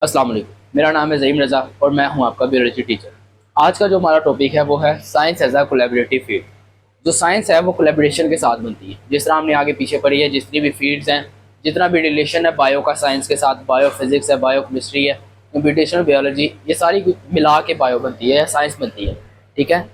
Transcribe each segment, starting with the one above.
अस्सलाम वालेकुम। मेरा नाम है ज़हीम रज़ा और मैं हूं आपका बायोलॉजी टीचर। आज का जो हमारा टॉपिक है वो है science as a collaborative field. जो साइंस है वो कोलैबोरेशन के साथ बनती है। जिस तरह हमने आगे पीछे पढ़ी है, जितनी भी फील्ड्स हैं, जितना भी रिलेशन है बायो का साइंस के साथ, बायो फिजिक्स है, बायो केमिस्ट्री है, कंप्यूटेशनल बायोलॉजी, ये सारी मिला के बायो बनती है या साइंस बनती है। ठीक है,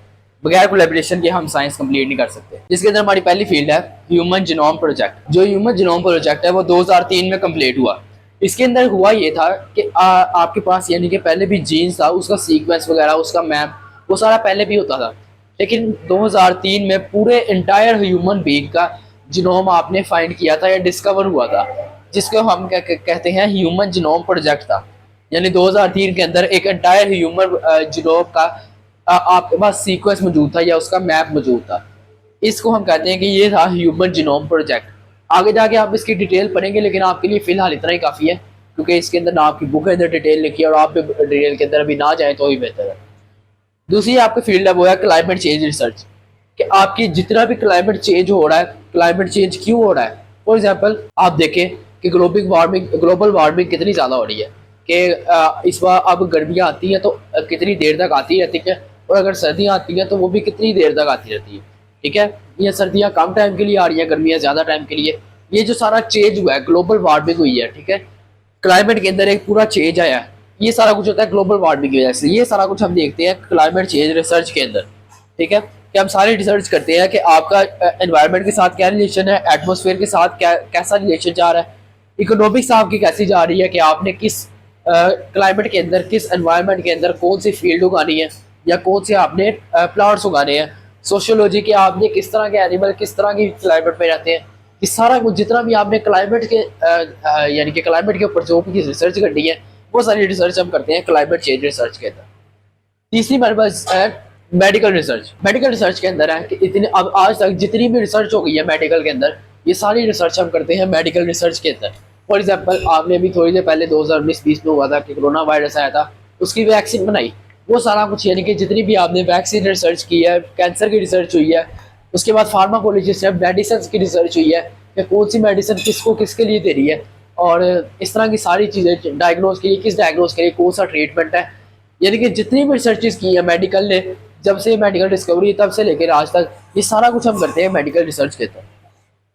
बगैर कोलैबोरेशन के हम साइंस कंप्लीट नहीं कर सकते। जिसके अंदर हमारी पहली फील्ड है ह्यूमन जीनोम प्रोजेक्ट। जो ह्यूमन जीनोम प्रोजेक्ट है वो 2003 में कंप्लीट हुआ। इसके अंदर हुआ ये था कि आपके पास यानी कि पहले भी जीन्स था, उसका सीक्वेंस वगैरह, उसका मैप, वो सारा पहले भी होता था। लेकिन 2003 में पूरे इंटायर ह्यूमन बीइंग का जीनोम आपने फाइंड किया था या डिस्कवर हुआ था, जिसको हम कहते हैं ह्यूमन जीनोम प्रोजेक्ट था। यानी 2003 के अंदर एक इंटायर ह्यूमन जीनोम का आपके पास सीक्वेंस मौजूद था या उसका मैप मौजूद था। इसको हम कहते हैं कि ये था ह्यूमन जीनोम प्रोजेक्ट। आगे जाके आप इसकी डिटेल पढ़ेंगे, लेकिन आपके लिए फिलहाल इतना ही काफ़ी है, क्योंकि इसके अंदर ना आपकी बुक के अंदर डिटेल लिखी है और आप डिटेल के अंदर अभी ना जाए तो ही बेहतर है। दूसरी आपकी फील्ड है वो है क्लाइमेट चेंज रिसर्च, कि आपकी जितना भी क्लाइमेट चेंज हो रहा है, क्लाइमेट चेंज क्यों हो रहा है। फॉर एग्जाम्पल आप देखें कि ग्लोबल वार्मिंग कितनी ज़्यादा हो रही है, कि इस बार अब गर्मियाँ आती हैं तो कितनी देर तक आती रहती है, और अगर सर्दियाँ आती हैं तो वो भी कितनी देर तक आती रहती है। ठीक है, ये सर्दियाँ कम टाइम के लिए आ रही है, गर्मियाँ ज़्यादा टाइम के लिए। ये जो सारा चेंज हुआ है, ग्लोबल वार्मिंग हुई है, ठीक है, क्लाइमेट के अंदर एक पूरा चेंज आया है, ये सारा कुछ होता है ग्लोबल वार्मिंग की वजह से। ये सारा कुछ हम देखते हैं क्लाइमेट चेंज रिसर्च के अंदर। ठीक है, कि हम सारे रिसर्च करते हैं कि आपका एनवायरनमेंट के साथ क्या रिलेशन है, एटमोसफेयर के साथ कैसा रिलेशन जा रहा है, इकोनॉमिक्स आपकी कैसी जा रही है, कि आपने किस क्लाइमेट के अंदर, किस एनवायरनमेंट के अंदर कौन सी फील्ड उगानी है या कौन से आपने प्लांट्स उगाने हैं। सोशियोलॉजी के आपने किस तरह के एनिमल किस तरह की क्लाइमेट में रहते हैं। ये सारा कुछ जितना भी आपने क्लाइमेट के यानी कि क्लाइमेट के ऊपर जो भी रिसर्च करनी है, वो सारी रिसर्च हम करते हैं क्लाइमेट चेंज रिसर्च के अंदर। तीसरी हमारे पास है मेडिकल रिसर्च। मेडिकल रिसर्च के अंदर है कि इतनी अब आज तक जितनी भी रिसर्च हो गई है मेडिकल के अंदर, ये सारी रिसर्च हम करते हैं मेडिकल रिसर्च के अंदर। फॉर एग्जाम्पल आपने अभी थोड़ी देर पहले 2019-20 में हुआ था कि कोरोना वायरस आया था, उसकी वैक्सीन बनाई, वो सारा कुछ यानी कि जितनी भी आपने वैक्सीन रिसर्च की है, कैंसर की रिसर्च हुई है, उसके बाद फार्माकोलॉजिस्ट है, मेडिसिन की रिसर्च हुई है कि कौन सी मेडिसिन किसको किसके लिए दे रही है, और इस तरह की सारी चीज़ें, डायग्नोज के लिए किस डायग्नोज के लिए कौन सा ट्रीटमेंट है। यानी कि जितनी भी रिसर्चेज की है मेडिकल ने, जब से मेडिकल डिस्कवरी तब से लेकर आज तक, ये सारा कुछ हम करते हैं मेडिकल रिसर्च के तहत।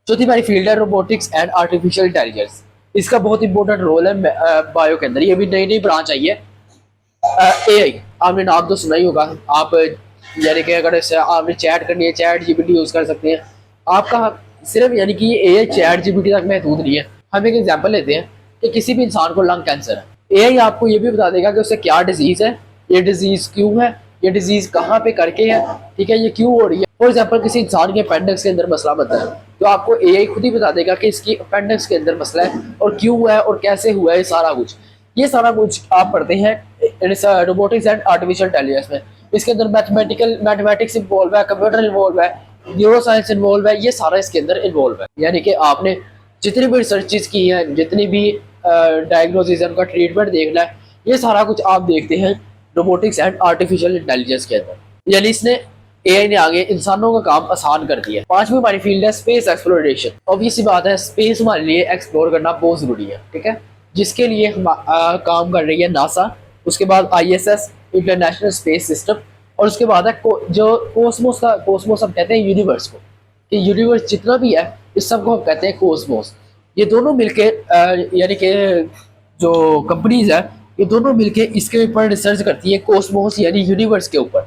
चौथी हमारी फील्ड है रोबोटिक्स एंड आर्टिफिशियल इंटेलिजेंस। इसका बहुत इंपॉर्टेंट रोल है बायो के अंदर। ये भी नई नई ब्रांच आई है। एआई आपने नाम तो सुना ही होगा आप, यानी कि अगर आपने चैट करनी है, चैट जीपीटी यूज़ कर सकते हैं। आपका सिर्फ यानी कि ये एआई चैट जीपीटी तक महदूद नहीं है। हम एक एग्जांपल लेते हैं कि किसी भी इंसान को लंग कैंसर है, एआई आपको ये भी बता देगा कि उससे क्या डिजीज़ है, ये डिजीज़ क्यों है, ये डिजीज़ कहाँ पे करके है, ठीक है, ये क्यों हो रही है। फॉर एग्जाम्पल किसी इंसान के अपेंडिक्स के अंदर मसला बनता है, तो आपको एआई खुद ही बता देगा कि इसकी अपेंडिक्स के अंदर मसला है और क्यों हुआ है और कैसे हुआ है। ये सारा कुछ आप पढ़ते हैं रोबोटिक्स एंड आर्टिफिशियल इंटेलिजेंस में। इसके अंदर मैथमेटिक्स इन्वॉल्व है, कंप्यूटर इन्वॉल्व है, न्यूरो साइंस इन्वॉल्व है, ये सारा इसके अंदर इन्वॉल्व है। यानी कि आपने जितनी भी रिसर्चेज की हैं, जितनी भी डायग्नोसिस उनका ट्रीटमेंट देखना है, ये सारा कुछ आप देखते हैं रोबोटिक्स एंड आर्टिफिशियल इंटेलिजेंस के अंदर। यानी इसने एआई ने आगे इंसानों का काम आसान कर दिया। पांचवी हमारी फील्ड है स्पेस एक्सप्लोरेशन। ऑब्वियस सी बात है, स्पेस हमारे लिए एक्सप्लोर करना बहुत जरूरी है, ठीक है, जिसके लिए हम काम कर रही है नासा, उसके बाद आईएसएस इंटरनेशनल स्पेस सिस्टम, और उसके बाद है जो कोस्मोस हम कहते हैं यूनिवर्स को, कि यूनिवर्स जितना भी है इस सब को हम कहते हैं कोस्मोस। ये दोनों मिलके यानी कि जो कंपनीज है, ये दोनों मिलके इसके ऊपर रिसर्च करती है, कोस्मोस यानी यूनिवर्स के ऊपर।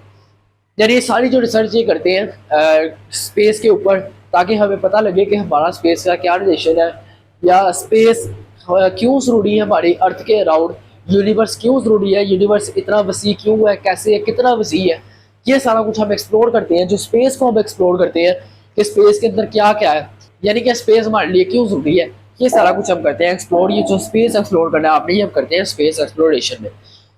यानी ये सारी जो रिसर्च ये करते हैं स्पेस के ऊपर, ताकि हमें पता लगे कि हमारा स्पेस का क्या रिलेशन है, या स्पेस क्यों ज़रूरी है हमारी अर्थ के अराउंड, यूनिवर्स क्यों ज़रूरी है, यूनिवर्स इतना वसी क्यों है, कैसे है, कितना वसी है। ये सारा कुछ हम एक्सप्लोर करते हैं। जो स्पेस को हम एक्सप्लोर करते हैं कि स्पेस के अंदर क्या क्या है, यानी कि स्पेस हमारे लिए क्यों ज़रूरी है, ये सारा कुछ हम करते हैं एक्सप्लोर। ये जो स्पेस एक्सप्लोर करना है आपने, ये हम करते हैं स्पेस एक्सप्लोरेशन में।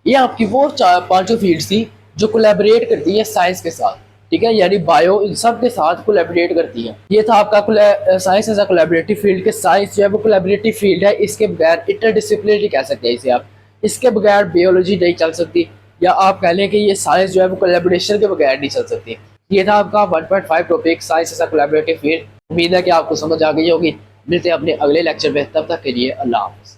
ये आपकी वो पांचों फील्ड्स थी जो कोलैबोरेट करती है साइंस के साथ, ठीक है, यानी बायो इन सब के साथ कोलैबोरेट करती है। ये था आपका science as a collaborative field, के साइंस जो है वो कोलैबोरेटिव फील्ड है। इसके बगैर इंटरडिसिप्लिनरी कह सकते हैं इसे आप, इसके बगैर बायोलॉजी नहीं चल सकती, या आप कह लें कि ये साइंस जो है वो कोलैबोरेशन के बगैर नहीं चल सकती। ये था आपका 1.5 topic science as a collaborative field. उम्मीद है कि आपको समझ आ गई होगी। मिलते हैं अपने अगले लेक्चर में, तब तक के लिए अल्लाह हाफ़िज़।